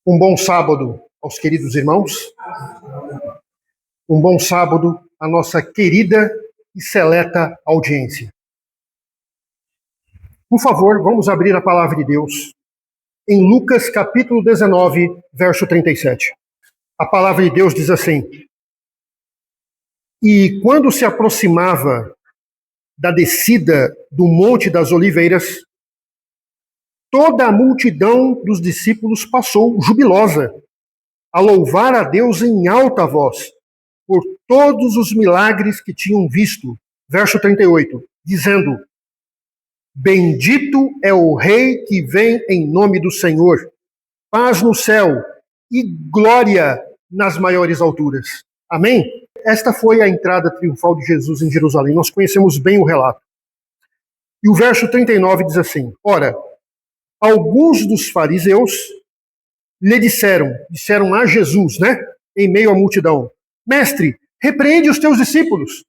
Um bom sábado aos queridos irmãos. Um bom sábado à nossa querida e seleta audiência. Por favor, vamos abrir a palavra de Deus em Lucas capítulo 19, verso 37. A palavra de Deus diz assim: E quando se aproximava da descida do Monte das Oliveiras, toda a multidão dos discípulos passou jubilosa a louvar a Deus em alta voz por todos os milagres que tinham visto. Verso 38, dizendo: Bendito é o Rei que vem em nome do Senhor, paz no céu e glória nas maiores alturas. Amém? Esta foi a entrada triunfal de Jesus em Jerusalém. Nós conhecemos bem o relato. E o verso 39 diz assim: Ora, alguns dos fariseus lhe disseram a Jesus, em meio à multidão: Mestre, repreende os teus discípulos.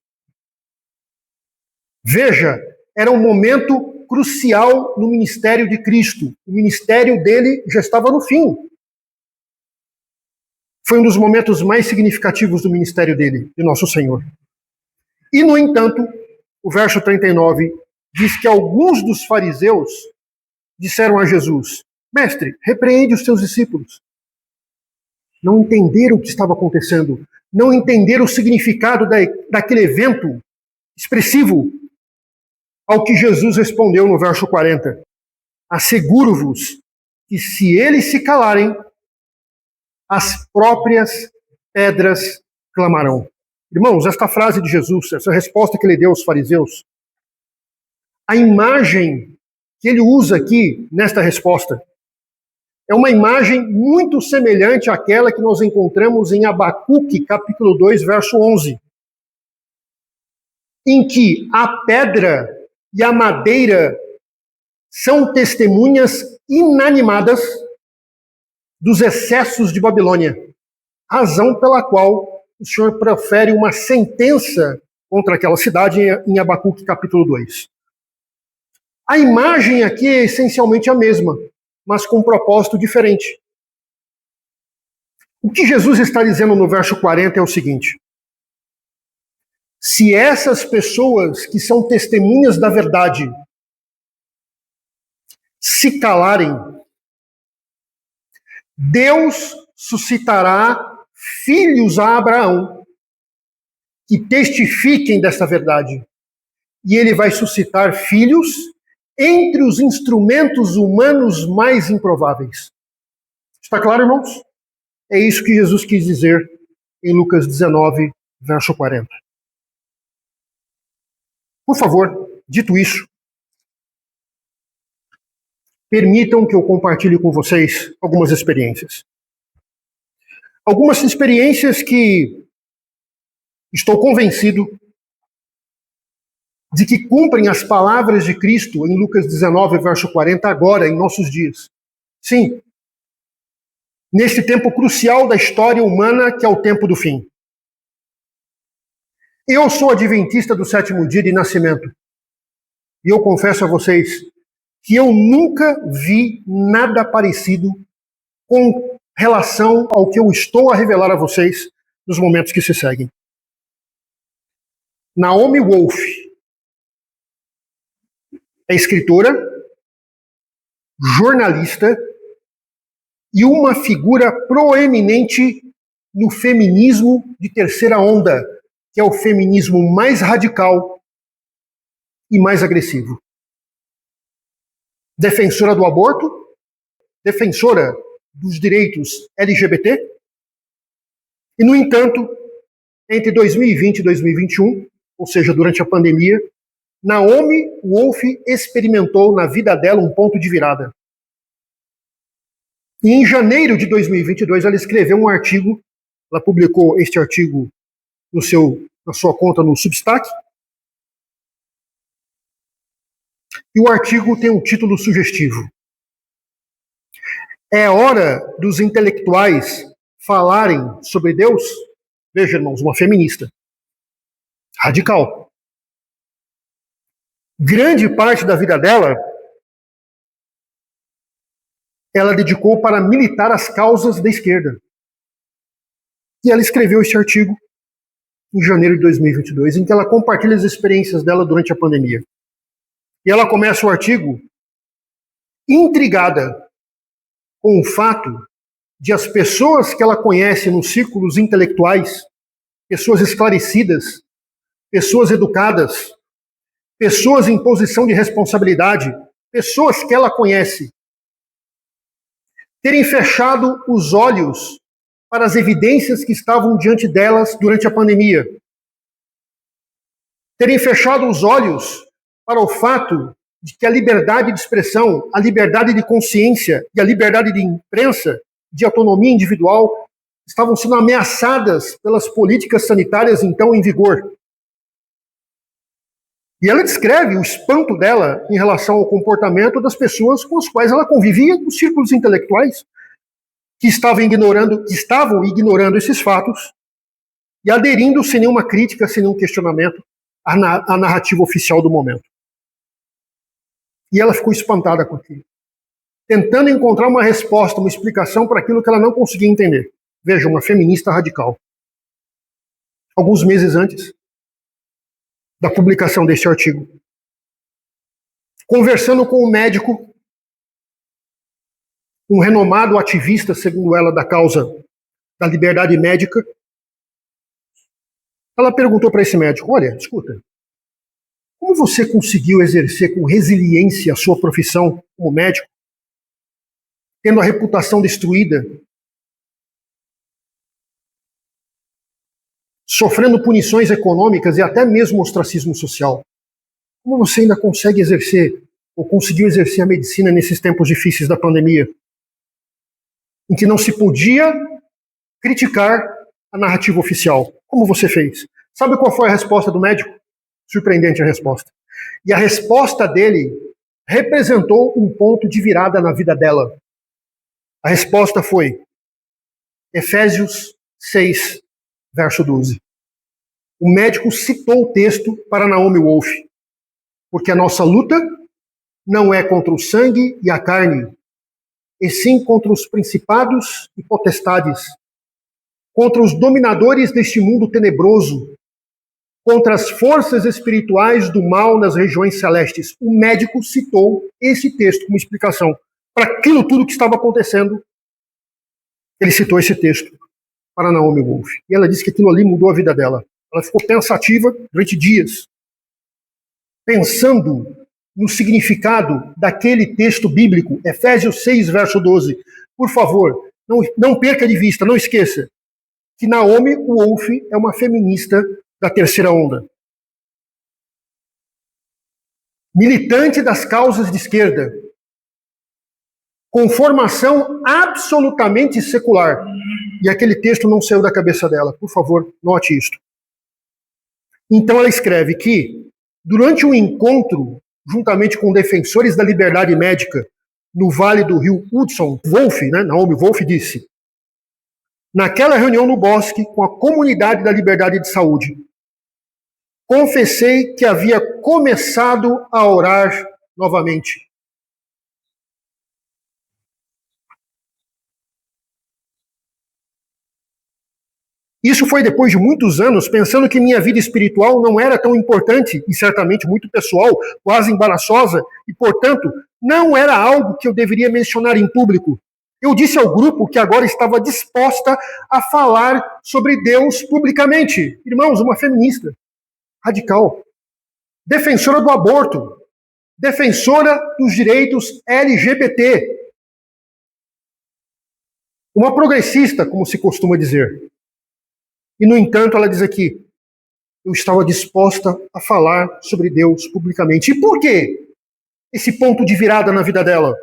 Veja, era um momento crucial no ministério de Cristo. O ministério dele já estava no fim. Foi um dos momentos mais significativos do ministério dele, de nosso Senhor. E, no entanto, o verso 39 diz que alguns dos fariseus disseram a Jesus: Mestre, repreende os teus discípulos. Não entenderam o que estava acontecendo, não entenderam o significado daquele evento expressivo. Ao que Jesus respondeu no verso 40, asseguro-vos que se eles se calarem, as próprias pedras clamarão. Irmãos, esta frase de Jesus, essa resposta que ele deu aos fariseus, a imagem que ele usa aqui nesta resposta é uma imagem muito semelhante àquela que nós encontramos em Abacuque, capítulo 2, verso 11, em que a pedra e a madeira são testemunhas inanimadas dos excessos de Babilônia, razão pela qual o Senhor profere uma sentença contra aquela cidade em Abacuque capítulo 2. A imagem aqui é essencialmente a mesma, mas com um propósito diferente. O que Jesus está dizendo no verso 40 é o seguinte: se essas pessoas que são testemunhas da verdade se calarem, Deus suscitará filhos a Abraão que testifiquem dessa verdade. E ele vai suscitar filhos entre os instrumentos humanos mais improváveis. Está claro, irmãos? É isso que Jesus quis dizer em Lucas 19, verso 40. Por favor, dito isso, permitam que eu compartilhe com vocês algumas experiências. Algumas experiências que estou convencido de que cumprem as palavras de Cristo em Lucas 19, verso 40, agora, em nossos dias. Sim, neste tempo crucial da história humana, que é o tempo do fim. Eu sou adventista do sétimo dia de nascimento. E eu confesso a vocês que eu nunca vi nada parecido com relação ao que eu estou a revelar a vocês nos momentos que se seguem. Naomi Wolf é escritora, jornalista e uma figura proeminente no feminismo de terceira onda, que é o feminismo mais radical e mais agressivo. Defensora do aborto, defensora dos direitos LGBT, e, no entanto, entre 2020 e 2021, ou seja, durante a pandemia, Naomi Wolf experimentou na vida dela um ponto de virada. E em janeiro de 2022, ela escreveu um artigo, ela publicou este artigo na sua conta no Substack, e o artigo tem um título sugestivo: É hora dos intelectuais falarem sobre Deus? Veja, irmãos, uma feminista radical. Grande parte da vida dela ela dedicou para militar as causas da esquerda. E ela escreveu este artigo em janeiro de 2022, em que ela compartilha as experiências dela durante a pandemia. E ela começa o artigo intrigada com o fato de as pessoas que ela conhece nos círculos intelectuais, pessoas esclarecidas, pessoas educadas, pessoas em posição de responsabilidade, pessoas que ela conhece, terem fechado os olhos para as evidências que estavam diante delas durante a pandemia. Terem fechado os olhos para o fato de que a liberdade de expressão, a liberdade de consciência e a liberdade de imprensa, de autonomia individual, estavam sendo ameaçadas pelas políticas sanitárias então em vigor. E ela descreve o espanto dela em relação ao comportamento das pessoas com as quais ela convivia nos círculos intelectuais, que estavam ignorando esses fatos e aderindo sem nenhuma crítica, sem nenhum questionamento à narrativa oficial do momento. E ela ficou espantada com aquilo, tentando encontrar uma resposta, uma explicação para aquilo que ela não conseguia entender. Veja, uma feminista radical. Alguns meses antes da publicação deste artigo, conversando com um médico, um renomado ativista, segundo ela, da causa da liberdade médica, ela perguntou para esse médico: olha, escuta, como você conseguiu exercer com resiliência a sua profissão como médico, tendo a reputação destruída, sofrendo punições econômicas e até mesmo ostracismo social? Como você ainda consegue exercer, ou conseguiu exercer a medicina nesses tempos difíceis da pandemia, em que não se podia criticar a narrativa oficial? Como você fez? Sabe qual foi a resposta do médico? Surpreendente a resposta. E a resposta dele representou um ponto de virada na vida dela. A resposta foi Efésios 6, verso 12. O médico citou o texto para Naomi Wolf, porque a nossa luta não é contra o sangue e a carne, e sim contra os principados e potestades, contra os dominadores deste mundo tenebroso, contra as forças espirituais do mal nas regiões celestes. O médico citou esse texto como explicação para aquilo tudo que estava acontecendo. Ele citou esse texto para Naomi Wolf. E ela disse que aquilo ali mudou a vida dela. Ela ficou pensativa durante dias, pensando no significado daquele texto bíblico, Efésios 6, verso 12. Por favor, não perca de vista, não esqueça que Naomi Wolf é uma feminista da terceira onda. Militante das causas de esquerda, com formação absolutamente secular. E aquele texto não saiu da cabeça dela. Por favor, note isto. Então ela escreve que, durante um encontro, juntamente com defensores da liberdade médica, no Vale do Rio Hudson, Naomi Wolf disse: naquela reunião no bosque com a comunidade da liberdade de saúde, confessei que havia começado a orar novamente. Isso foi depois de muitos anos pensando que minha vida espiritual não era tão importante e certamente muito pessoal, quase embaraçosa, e, portanto, não era algo que eu deveria mencionar em público. Eu disse ao grupo que agora estava disposta a falar sobre Deus publicamente. Irmãos, uma feminista radical, defensora do aborto, defensora dos direitos LGBT, uma progressista, como se costuma dizer. E, no entanto, ela diz aqui: eu estava disposta a falar sobre Deus publicamente. E por quê esse ponto de virada na vida dela?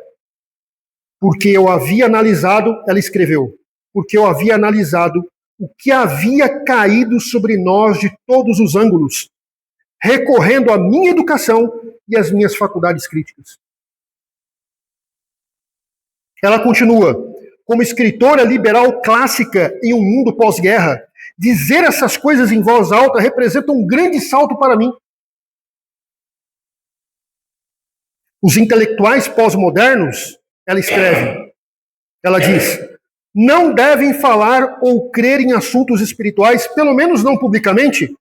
Porque eu havia analisado, ela escreveu, porque eu havia analisado o que havia caído sobre nós de todos os ângulos, recorrendo à minha educação e às minhas faculdades críticas. Ela continua: como escritora liberal clássica em um mundo pós-guerra, dizer essas coisas em voz alta representa um grande salto para mim. Os intelectuais pós-modernos, ela escreve, Ela diz: não devem falar ou crer em assuntos espirituais, pelo menos não publicamente.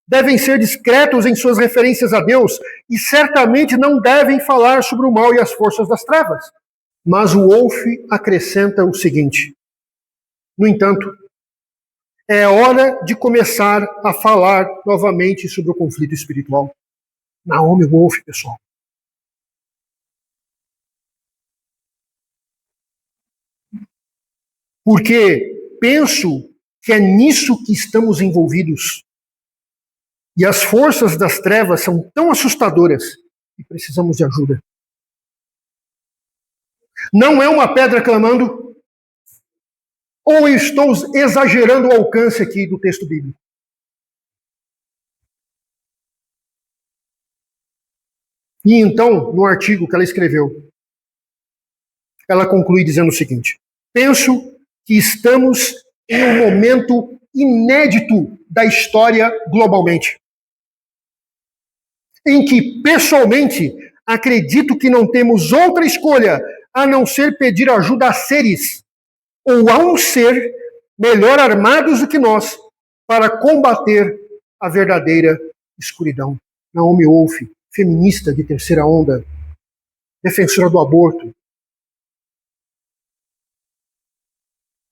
Devem ser discretos em suas referências a Deus e certamente não devem falar sobre o mal e as forças das trevas. Mas o Wolff acrescenta o seguinte: no entanto, é hora de começar a falar novamente sobre o conflito espiritual. Naomi Wolff, pessoal. Porque penso que é nisso que estamos envolvidos. E as forças das trevas são tão assustadoras que precisamos de ajuda. Não é uma pedra clamando? Ou eu estou exagerando o alcance aqui do texto bíblico? E então, no artigo que ela escreveu, ela conclui dizendo o seguinte: penso que estamos em um momento inédito da história globalmente, em que, pessoalmente, acredito que não temos outra escolha a não ser pedir ajuda a seres ou a um ser melhor armados do que nós para combater a verdadeira escuridão. Naomi Wolff, feminista de terceira onda, defensora do aborto.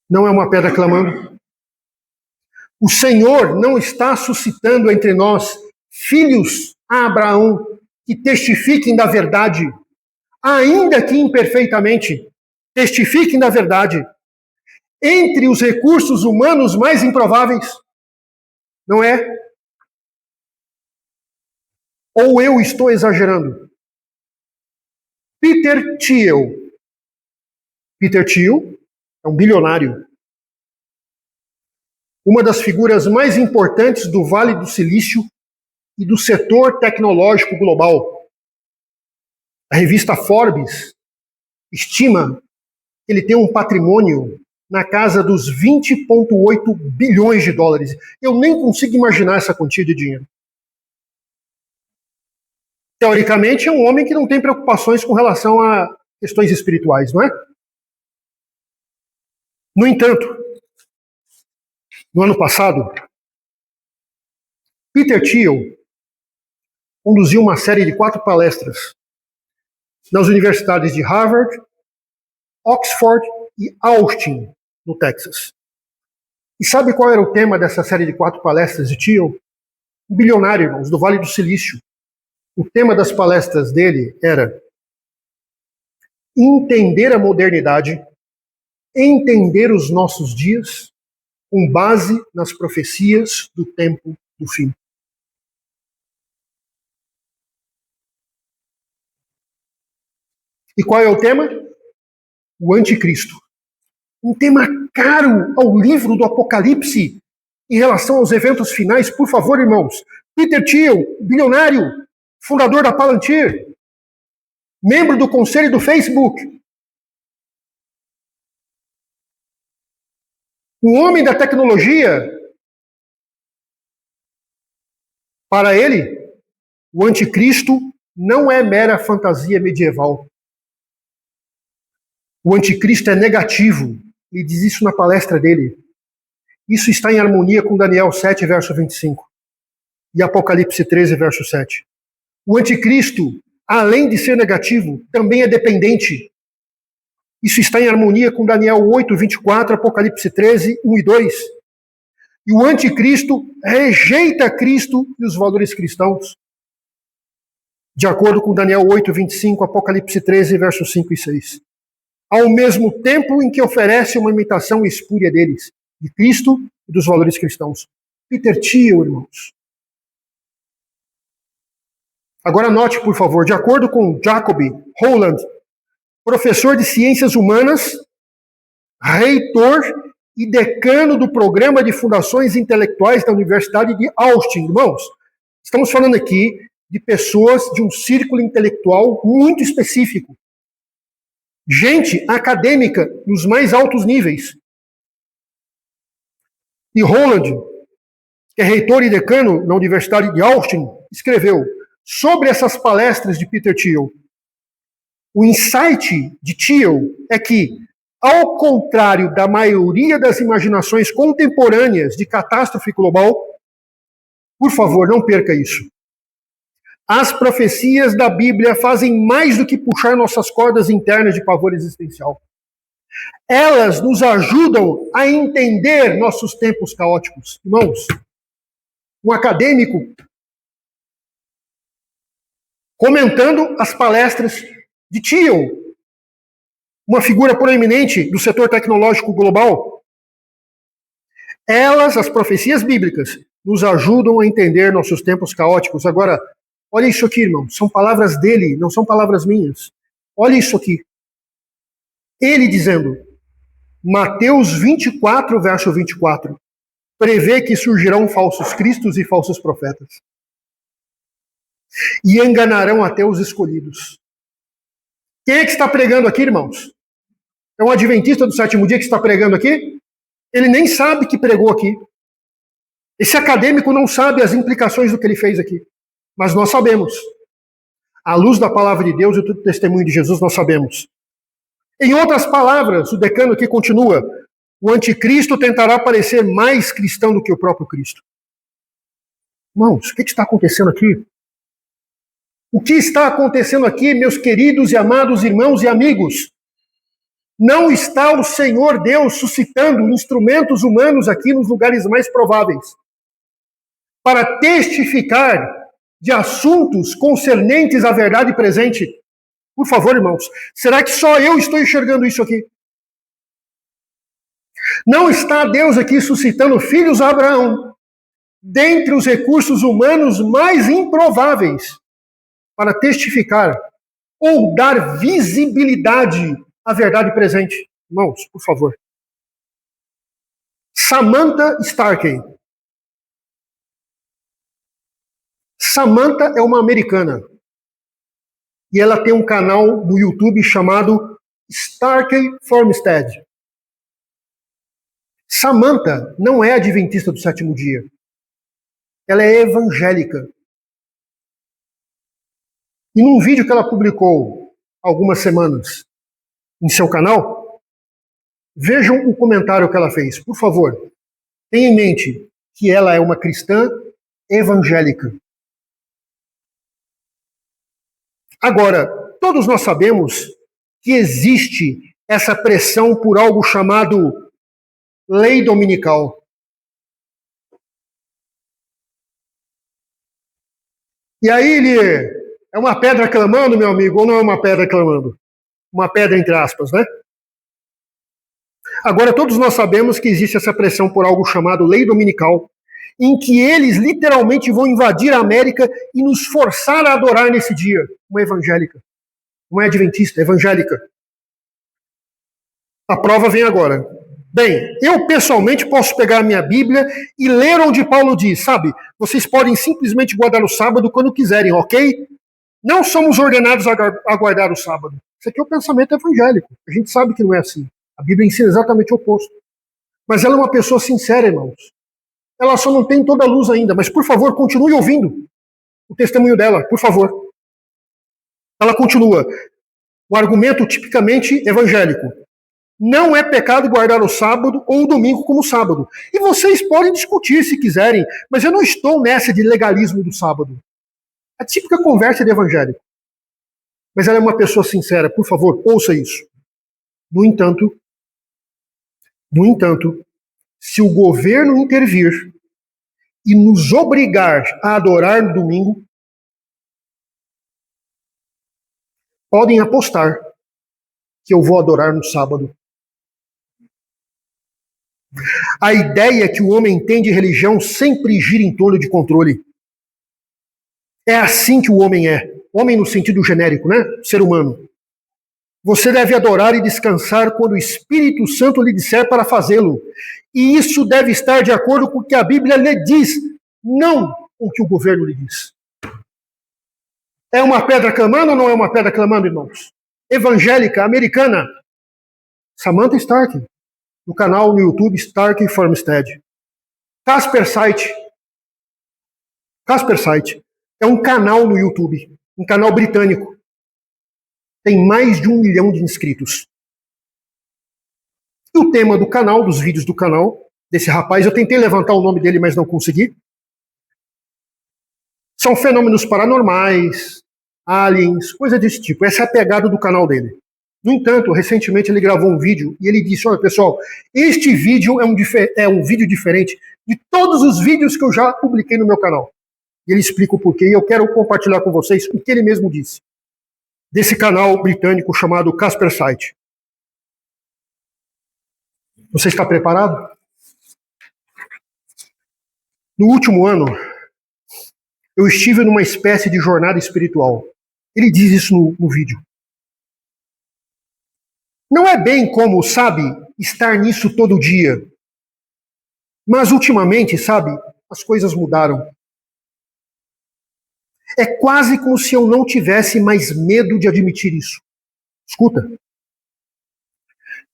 Não é uma pedra clamando. O Senhor não está suscitando entre nós filhos a Abraão que testifiquem da verdade, ainda que imperfeitamente, testifiquem da verdade, entre os recursos humanos mais improváveis. Não é? Ou eu estou exagerando? Peter Thiel. Peter Thiel é um bilionário. Uma das figuras mais importantes do Vale do Silício e do setor tecnológico global. A revista Forbes estima que ele tem um patrimônio na casa dos 20,8 bilhões de dólares. Eu nem consigo imaginar essa quantia de dinheiro. Teoricamente, é um homem que não tem preocupações com relação a questões espirituais, não é? No entanto, no ano passado, Peter Thiel conduziu uma série de 4 palestras nas universidades de Harvard, Oxford e Austin, no Texas. E sabe qual era o tema dessa série de 4 palestras de Thiel? Um bilionário, irmãos, do Vale do Silício. O tema das palestras dele era entender a modernidade, entender os nossos dias, com base nas profecias do tempo do fim. E qual é o tema? O anticristo. Um tema caro ao livro do Apocalipse em relação aos eventos finais. Por favor, irmãos. Peter Thiel, bilionário, fundador da Palantir, membro do conselho do Facebook, um homem da tecnologia. Para ele, o anticristo não é mera fantasia medieval. O anticristo é negativo. Ele diz isso na palestra dele. Isso está em harmonia com Daniel 7, verso 25. E Apocalipse 13, verso 7. O anticristo, além de ser negativo, também é dependente. Isso está em harmonia com Daniel 8, 24, Apocalipse 13, 1 e 2. E o anticristo rejeita Cristo e os valores cristãos. De acordo com Daniel 8, 25, Apocalipse 13, versos 5 e 6. Ao mesmo tempo em que oferece uma imitação espúria deles, de Cristo e dos valores cristãos. Peter Thiel, irmãos. Agora note, por favor, de acordo com Jacob Holland, professor de Ciências Humanas, reitor e decano do Programa de Fundações Intelectuais da Universidade de Austin. Irmãos, estamos falando aqui de pessoas de um círculo intelectual muito específico. Gente acadêmica nos mais altos níveis. E Holland, que é reitor e decano na Universidade de Austin, escreveu sobre essas palestras de Peter Thiel. O insight de Thiel é que, Ao contrário da maioria das imaginações contemporâneas de catástrofe global, por favor, não perca isso. As profecias da Bíblia fazem mais do que puxar nossas cordas internas de pavor existencial. Elas nos ajudam a entender nossos tempos caóticos. Irmãos, um acadêmico comentando as palestras de Thiel, uma figura proeminente do setor tecnológico global, elas, as profecias bíblicas, nos ajudam a entender nossos tempos caóticos. Agora, olha isso aqui, irmão. São palavras dele, não são palavras minhas. Olha isso aqui. Ele dizendo, Mateus 24, verso 24, prevê que surgirão falsos cristos e falsos profetas. E enganarão até os escolhidos. Quem é que está pregando aqui, irmãos? É um adventista do sétimo dia que está pregando aqui? Ele nem sabe que pregou aqui. Esse acadêmico não sabe as implicações do que ele fez aqui. Mas nós sabemos. À luz da palavra de Deus e do testemunho de Jesus, nós sabemos. Em outras palavras, o decano aqui continua, o anticristo tentará parecer mais cristão do que o próprio Cristo. Irmãos, o que está acontecendo aqui? O que está acontecendo aqui, meus queridos e amados irmãos e amigos? Não está o Senhor Deus suscitando instrumentos humanos aqui nos lugares mais prováveis para testificar de assuntos concernentes à verdade presente? Por favor, irmãos, será que só eu estou enxergando isso aqui? Não está Deus aqui suscitando filhos a Abraão, dentre os recursos humanos mais improváveis, para testificar ou dar visibilidade à verdade presente? Irmãos, por favor. Samantha Starkey. Samantha é uma americana. E ela tem um canal no YouTube chamado Starkey Farmstead. Samantha não é adventista do sétimo dia. Ela é evangélica. E num vídeo que ela publicou há algumas semanas em seu canal, vejam o comentário que ela fez. Por favor, tenha em mente que ela é uma cristã evangélica. Agora, todos nós sabemos que existe essa pressão por algo chamado lei dominical. E aí ele é uma pedra clamando, meu amigo, ou não é uma pedra clamando? Uma pedra entre aspas, né? Agora, todos nós sabemos que existe essa pressão por algo chamado lei dominical, em que eles literalmente vão invadir a América e nos forçar a adorar nesse dia. Uma evangélica. Não é adventista, é evangélica. A prova vem agora. Bem, eu pessoalmente posso pegar a minha Bíblia e ler onde Paulo diz, sabe? Vocês podem simplesmente guardar o sábado quando quiserem, ok? Não somos ordenados a guardar o sábado. Isso aqui é o pensamento evangélico. A gente sabe que não é assim. A Bíblia ensina exatamente o oposto. Mas ela é uma pessoa sincera, irmãos. Ela só não tem toda a luz ainda, mas por favor, continue ouvindo o testemunho dela, por favor. Ela continua. O argumento tipicamente evangélico. Não é pecado guardar o sábado ou o domingo como sábado. E vocês podem discutir se quiserem, mas eu não estou nessa de legalismo do sábado. A típica conversa de evangélico. Mas ela é uma pessoa sincera, por favor, ouça isso. No entanto, se o governo intervir e nos obrigar a adorar no domingo, podem apostar que eu vou adorar no sábado. A ideia que o homem tem de religião sempre gira em torno de controle. É assim que o homem é. Homem no sentido genérico, né? Ser humano. Você deve adorar e descansar quando o Espírito Santo lhe disser para fazê-lo. E isso deve estar de acordo com o que a Bíblia lhe diz, não com o que o governo lhe diz. É uma pedra clamando ou não é uma pedra clamando, irmãos? Evangélica, americana. Samantha Starkey, no canal no YouTube Starkey Farmstead. Casper Site é um canal no YouTube, um canal britânico. Tem mais de 1 milhão de inscritos. E o tema do canal, dos vídeos do canal, desse rapaz, eu tentei levantar o nome dele, mas não consegui. São fenômenos paranormais, aliens, coisa desse tipo. Essa é a pegada do canal dele. No entanto, recentemente ele gravou um vídeo e ele disse: olha, pessoal, este vídeo é um vídeo diferente de todos os vídeos que eu já publiquei no meu canal. E ele explica o porquê e eu quero compartilhar com vocês o que ele mesmo disse. Desse canal britânico chamado Casper Site. Você está preparado? No último ano, eu estive numa espécie de jornada espiritual. Ele diz isso no vídeo. Não é bem como, sabe, estar nisso todo dia. Mas ultimamente, sabe, as coisas mudaram. É quase como se eu não tivesse mais medo de admitir isso. Escuta.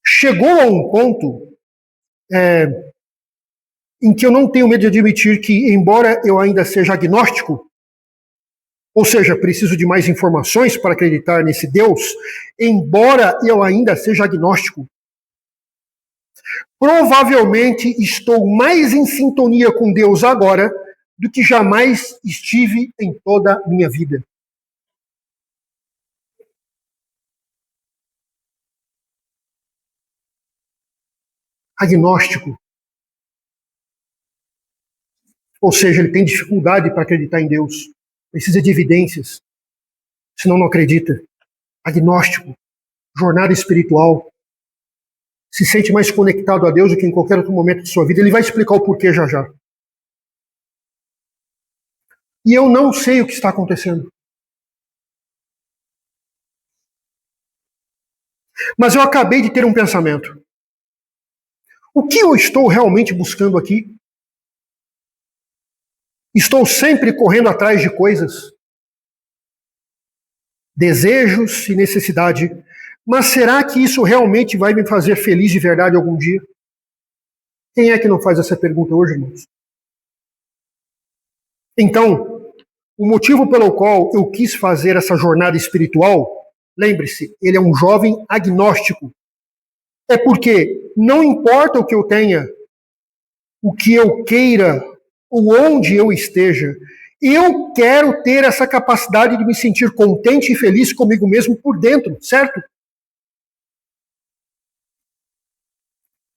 Chegou a um ponto em que eu não tenho medo de admitir que, embora eu ainda seja agnóstico, ou seja, preciso de mais informações para acreditar nesse Deus, embora eu ainda seja agnóstico, provavelmente estou mais em sintonia com Deus agora do que jamais estive em toda a minha vida. Agnóstico. Ou seja, ele tem dificuldade para acreditar em Deus. Precisa de evidências. Senão não acredita. Agnóstico. Jornada espiritual. Se sente mais conectado a Deus do que em qualquer outro momento de sua vida. Ele vai explicar o porquê já já. E eu não sei o que está acontecendo. Mas eu acabei de ter um pensamento. O que eu estou realmente buscando aqui? Estou sempre correndo atrás de coisas, desejos e necessidade, mas será que isso realmente vai me fazer feliz de verdade algum dia? Quem é que não faz essa pergunta hoje, irmãos? Então, o motivo pelo qual eu quis fazer essa jornada espiritual, lembre-se, ele é um jovem agnóstico. É porque não importa o que eu tenha, o que eu queira, ou onde eu esteja, eu quero ter essa capacidade de me sentir contente e feliz comigo mesmo por dentro, certo?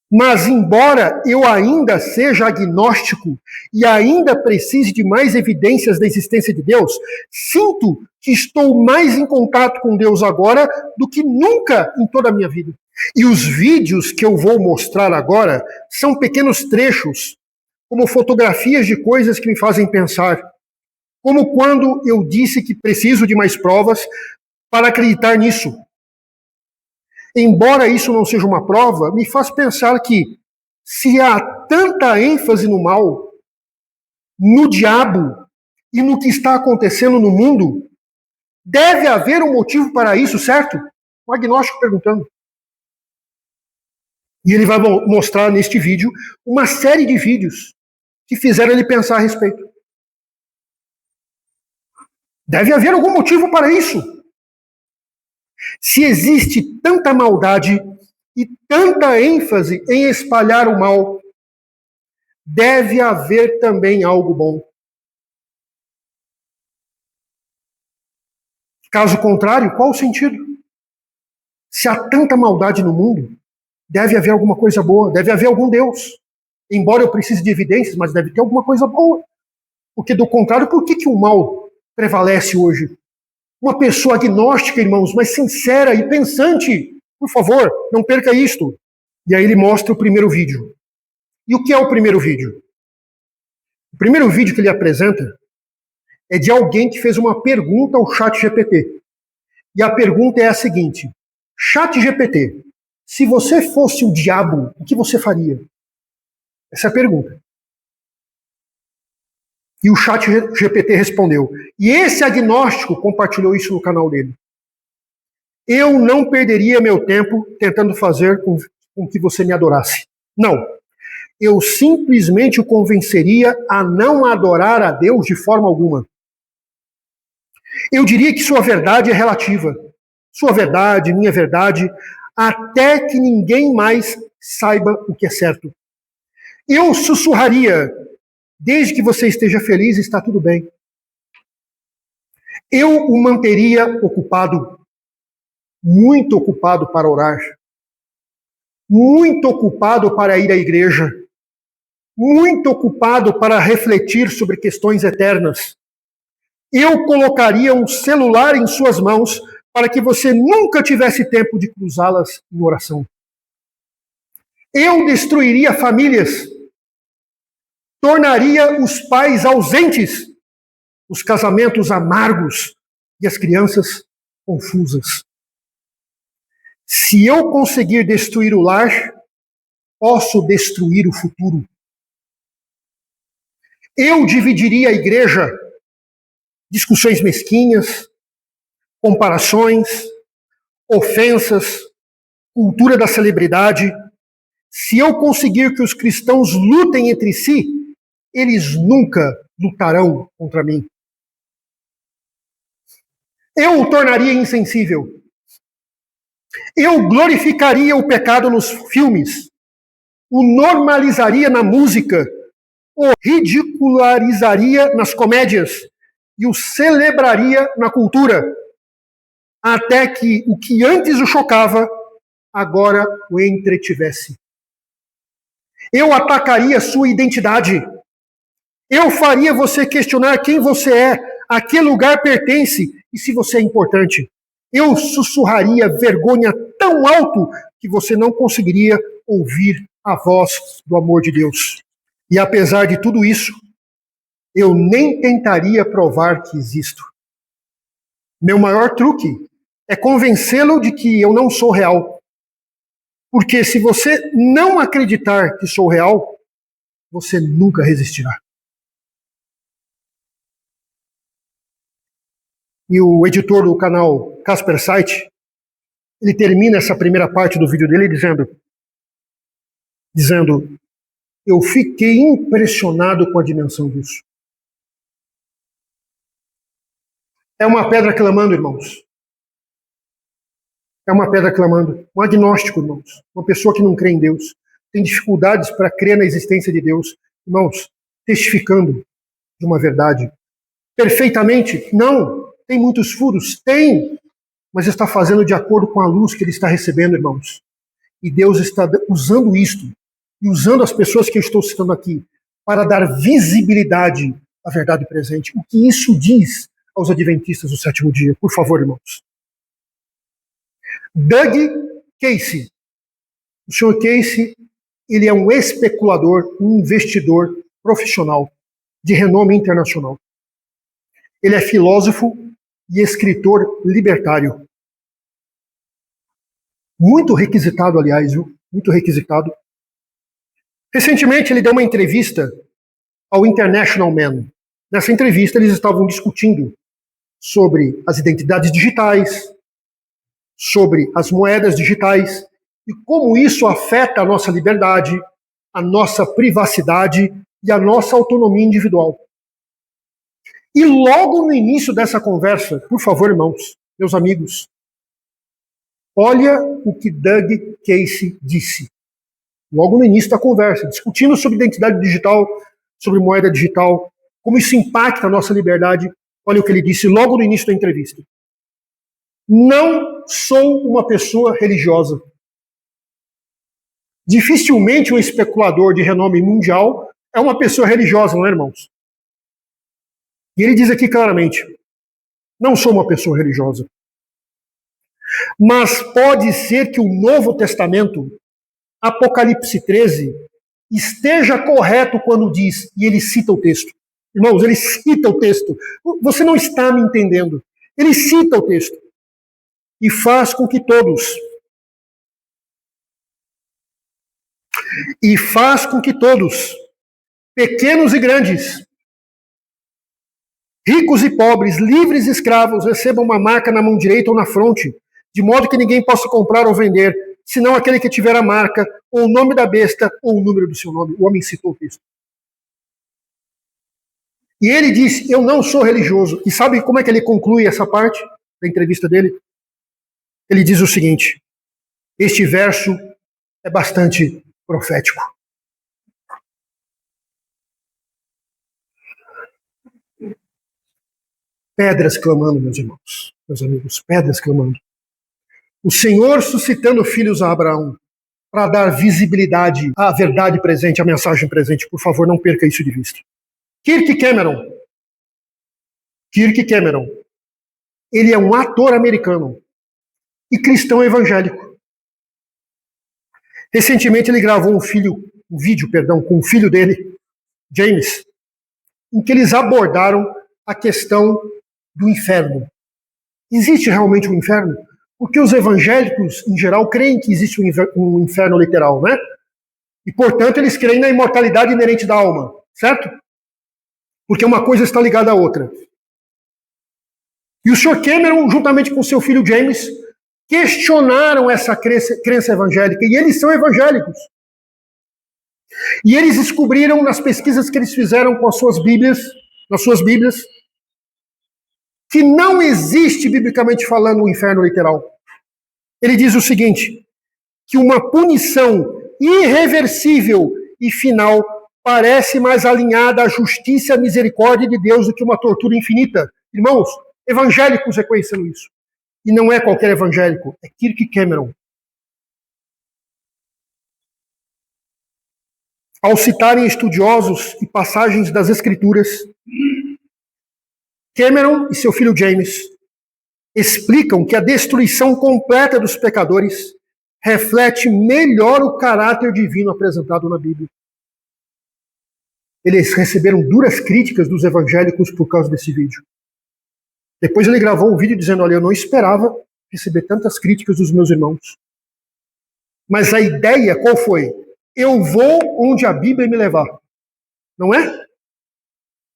Mas embora eu ainda seja agnóstico e ainda precise de mais evidências da existência de Deus, sinto que estou mais em contato com Deus agora do que nunca em toda a minha vida. E os vídeos que eu vou mostrar agora são pequenos trechos, como fotografias de coisas que me fazem pensar. Como quando eu disse que preciso de mais provas para acreditar nisso. Embora isso não seja uma prova, me faz pensar que se há tanta ênfase no mal, no diabo e no que está acontecendo no mundo, deve haver um motivo para isso, certo? O agnóstico perguntando. E ele vai mostrar neste vídeo uma série de vídeos que fizeram ele pensar a respeito. Deve haver algum motivo para isso. Se existe tanta maldade e tanta ênfase em espalhar o mal, deve haver também algo bom. Caso contrário, qual o sentido? Se há tanta maldade no mundo, deve haver alguma coisa boa, deve haver algum Deus. Embora eu precise de evidências, mas deve ter alguma coisa boa. Porque do contrário, por que o mal prevalece hoje? Uma pessoa agnóstica, irmãos, mas sincera e pensante. Por favor, não perca isto. E aí ele mostra o primeiro vídeo. E o que é o primeiro vídeo? O primeiro vídeo que ele apresenta é de alguém que fez uma pergunta ao ChatGPT. E a pergunta é a seguinte: ChatGPT, se você fosse o diabo, o que você faria? Essa é a pergunta. E o ChatGPT respondeu. E esse agnóstico compartilhou isso no canal dele. Eu não perderia meu tempo tentando fazer com que você me adorasse. Não. Eu simplesmente o convenceria a não adorar a Deus de forma alguma. Eu diria que sua verdade é relativa. Sua verdade, minha verdade, até que ninguém mais saiba o que é certo. Eu sussurraria, desde que você esteja feliz, está tudo bem. Eu o manteria ocupado, muito ocupado para orar, muito ocupado para ir à igreja, muito ocupado para refletir sobre questões eternas. Eu colocaria um celular em suas mãos para que você nunca tivesse tempo de cruzá-las em oração. Eu destruiria famílias, tornaria os pais ausentes, os casamentos amargos e as crianças confusas. Se eu conseguir destruir o lar, posso destruir o futuro. Eu dividiria a igreja, discussões mesquinhas, comparações, ofensas, cultura da celebridade. Se eu conseguir que os cristãos lutem entre si, eles nunca lutarão contra mim. Eu o tornaria insensível. Eu glorificaria o pecado nos filmes, o normalizaria na música, o ridicularizaria nas comédias e o celebraria na cultura, até que o que antes o chocava, agora o entretivesse. Eu atacaria sua identidade. Eu faria você questionar quem você é, a que lugar pertence e se você é importante. Eu sussurraria vergonha tão alto que você não conseguiria ouvir a voz do amor de Deus. E apesar de tudo isso, eu nem tentaria provar que existo. Meu maior truque é convencê-lo de que eu não sou real. Porque se você não acreditar que sou real, você nunca resistirá. E o editor do canal Casper Site, ele termina essa primeira parte do vídeo dele dizendo: eu fiquei impressionado com a dimensão disso. É uma pedra clamando, irmãos. É uma pedra clamando. Um agnóstico, irmãos. Uma pessoa que não crê em Deus. Tem dificuldades para crer na existência de Deus. Irmãos, testificando de uma verdade. Perfeitamente? Não. Tem muitos furos? Tem. Mas está fazendo de acordo com a luz que ele está recebendo, irmãos. E Deus está usando isto, e usando as pessoas que eu estou citando aqui, para dar visibilidade à verdade presente. O que isso diz aos adventistas do sétimo dia? Por favor, irmãos. Doug Casey. O senhor Casey, ele é um especulador, um investidor profissional de renome internacional. Ele é filósofo e escritor libertário. Muito requisitado, aliás, viu? Muito requisitado. Recentemente, ele deu uma entrevista ao International Man. Nessa entrevista, eles estavam discutindo sobre as identidades digitais, sobre as moedas digitais e como isso afeta a nossa liberdade, a nossa privacidade e a nossa autonomia individual. E logo no início dessa conversa, por favor, irmãos, meus amigos, olha o que Doug Casey disse. Logo no início da conversa, discutindo sobre identidade digital, sobre moeda digital, como isso impacta a nossa liberdade. Olha o que ele disse logo no início da entrevista. Não sou uma pessoa religiosa. Dificilmente um especulador de renome mundial é uma pessoa religiosa, não é, irmãos? E ele diz aqui claramente, não sou uma pessoa religiosa. Mas pode ser que o Novo Testamento, Apocalipse 13, esteja correto quando diz, e ele cita o texto. Irmãos, ele cita o texto. Você não está me entendendo. Ele cita o texto. E faz com que todos, pequenos e grandes, ricos e pobres, livres e escravos, recebam uma marca na mão direita ou na fronte, de modo que ninguém possa comprar ou vender, senão aquele que tiver a marca, ou o nome da besta, ou o número do seu nome. O homem citou o texto. E ele disse, eu não sou religioso. E sabe como é que ele conclui essa parte da entrevista dele? Ele diz o seguinte, Este verso é bastante profético. Pedras clamando, meus irmãos, meus amigos, pedras clamando. O Senhor suscitando filhos a Abraão para dar visibilidade à verdade presente, à mensagem presente. Por favor, não perca isso de vista. Kirk Cameron, ele é um ator americano e cristão evangélico. Recentemente ele gravou um vídeo com o filho dele, James, em que eles abordaram a questão do inferno. Existe realmente um inferno? Porque os evangélicos, em geral, creem que existe um inferno literal, né? E, portanto, eles creem na imortalidade inerente da alma, certo? Porque uma coisa está ligada à outra. E o Sr. Cameron, juntamente com seu filho James, questionaram essa crença evangélica, e eles são evangélicos. E eles descobriram, nas pesquisas que eles fizeram com as suas Bíblias, que não existe, biblicamente falando, um inferno literal. Ele diz o seguinte, que uma punição irreversível e final parece mais alinhada à justiça e à misericórdia de Deus do que uma tortura infinita. Irmãos, evangélicos reconhecendo isso. E não é qualquer evangélico, é Kirk Cameron. Ao citarem estudiosos e passagens das Escrituras, Cameron e seu filho James explicam que a destruição completa dos pecadores reflete melhor o caráter divino apresentado na Bíblia. Eles receberam duras críticas dos evangélicos por causa desse vídeo. Depois ele gravou um vídeo dizendo, olha, eu não esperava receber tantas críticas dos meus irmãos. Mas a ideia qual foi? Eu vou onde a Bíblia me levar. Não é?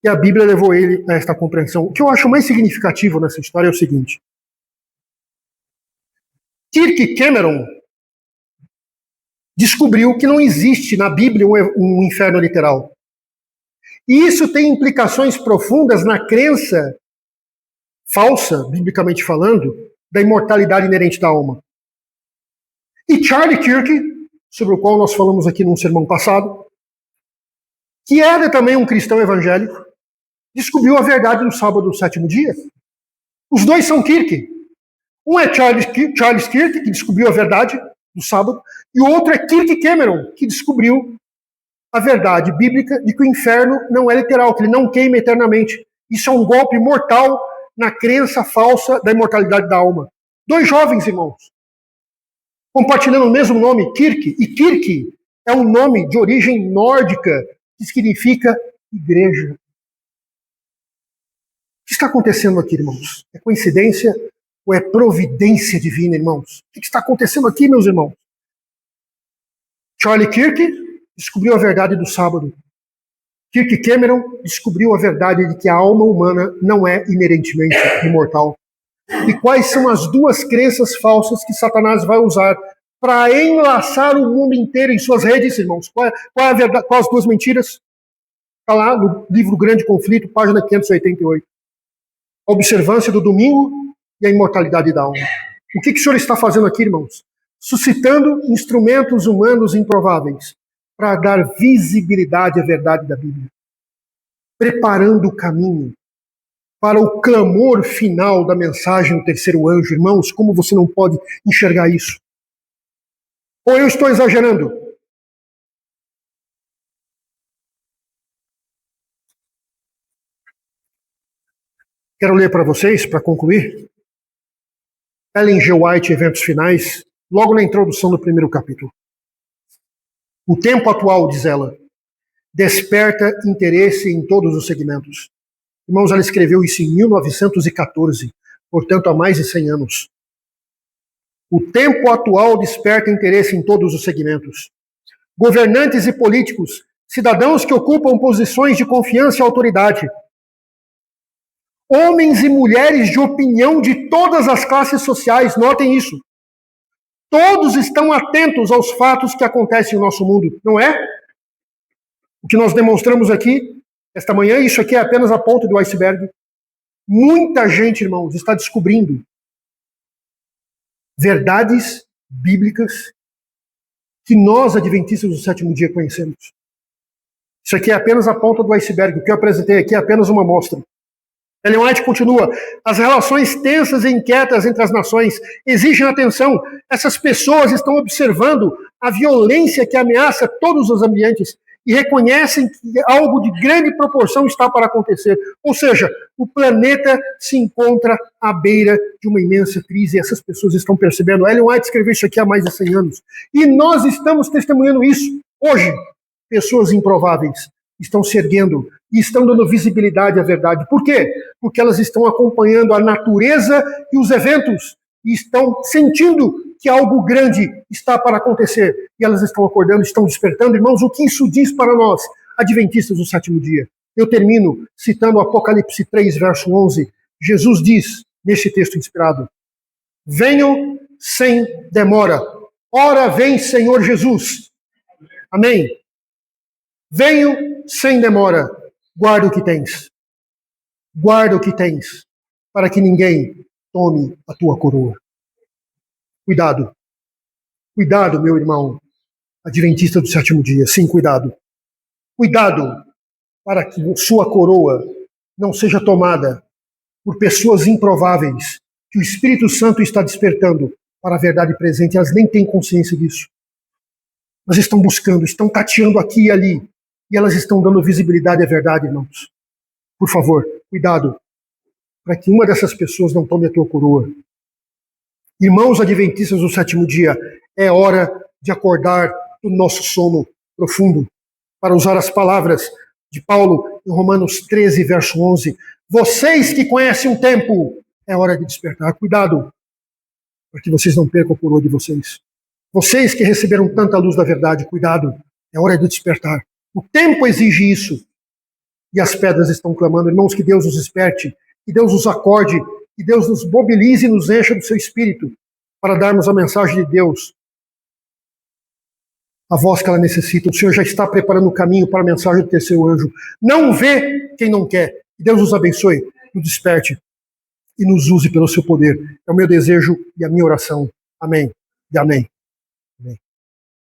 E a Bíblia levou ele a esta compreensão. O que eu acho mais significativo nessa história é o seguinte. Kirk Cameron descobriu que não existe na Bíblia um inferno literal. E isso tem implicações profundas na crença falsa, biblicamente falando, da imortalidade inerente da alma. E Charlie Kirk, sobre o qual nós falamos aqui num sermão passado, que era também um cristão evangélico, descobriu a verdade no sábado do sétimo dia. Os dois são Kirk. Um é Charles Kirk, que descobriu a verdade do sábado, e o outro é Kirk Cameron, que descobriu a verdade bíblica de que o inferno não é literal, que ele não queima eternamente. Isso é um golpe mortal na crença falsa da imortalidade da alma. Dois jovens irmãos, compartilhando o mesmo nome, Kirk. E Kirk é um nome de origem nórdica, que significa igreja. O que está acontecendo aqui, irmãos? É coincidência ou é providência divina, irmãos? O que está acontecendo aqui, meus irmãos? Charlie Kirk descobriu a verdade do sábado. Kirk Cameron descobriu a verdade de que a alma humana não é inerentemente imortal. E quais são as duas crenças falsas que Satanás vai usar para enlaçar o mundo inteiro em suas redes, irmãos? Qual é a verdade? Quais as duas mentiras? Está lá no livro Grande Conflito, página 588. A observância do domingo e a imortalidade da alma. O que o senhor está fazendo aqui, irmãos? Suscitando instrumentos humanos improváveis para dar visibilidade à verdade da Bíblia. Preparando o caminho para o clamor final da mensagem do terceiro anjo. Irmãos, como você não pode enxergar isso? Ou eu estou exagerando? Quero ler para vocês, para concluir, Ellen G. White, Eventos Finais, logo na introdução do primeiro capítulo. O tempo atual, diz ela, desperta interesse em todos os segmentos. Irmãos, ela escreveu isso em 1914, portanto há mais de 100 anos. O tempo atual desperta interesse em todos os segmentos. Governantes e políticos, cidadãos que ocupam posições de confiança e autoridade, homens e mulheres de opinião de todas as classes sociais, notem isso. Todos estão atentos aos fatos que acontecem no nosso mundo, não é? O que nós demonstramos aqui, esta manhã, isso aqui é apenas a ponta do iceberg. Muita gente, irmãos, está descobrindo verdades bíblicas que nós, adventistas do sétimo dia, conhecemos. Isso aqui é apenas a ponta do iceberg. O que eu apresentei aqui é apenas uma amostra. Ellen White continua: as relações tensas e inquietas entre as nações exigem atenção. Essas pessoas estão observando a violência que ameaça todos os ambientes e reconhecem que algo de grande proporção está para acontecer. Ou seja, o planeta se encontra à beira de uma imensa crise e essas pessoas estão percebendo. Ellen White escreveu isso aqui há mais de 100 anos. E nós estamos testemunhando isso hoje. Pessoas improváveis estão se erguendo e estão dando visibilidade à verdade. Por quê? Porque elas estão acompanhando a natureza e os eventos e estão sentindo que algo grande está para acontecer. E elas estão acordando, estão despertando. Irmãos, o que isso diz para nós, adventistas do sétimo dia? Eu termino citando Apocalipse 3, verso 11. Jesus diz, neste texto inspirado: venham sem demora. Ora vem, Senhor Jesus. Amém. Venham sem demora. Guarda o que tens. Guarda o que tens, para que ninguém tome a tua coroa. Cuidado. Cuidado, meu irmão adventista do sétimo dia. Sim, cuidado. Cuidado para que sua coroa não seja tomada por pessoas improváveis que o Espírito Santo está despertando para a verdade presente. Elas nem têm consciência disso. Elas estão buscando, estão tateando aqui e ali. E elas estão dando visibilidade à verdade, irmãos. Por favor, cuidado, para que uma dessas pessoas não tome a tua coroa. Irmãos adventistas do sétimo dia, é hora de acordar do nosso sono profundo. Para usar as palavras de Paulo em Romanos 13, verso 11. Vocês que conhecem o tempo, é hora de despertar. Cuidado, para que vocês não percam a coroa de vocês. Vocês que receberam tanta luz da verdade, cuidado, é hora de despertar. O tempo exige isso. E as pedras estão clamando. Irmãos, que Deus nos desperte, que Deus nos acorde, que Deus nos mobilize e nos encha do seu espírito para darmos a mensagem de Deus, a voz que ela necessita. O Senhor já está preparando o caminho para a mensagem do terceiro anjo. Não vê quem não quer. Que Deus nos abençoe, nos desperte e nos use pelo seu poder. É o meu desejo e a minha oração. Amém e amém.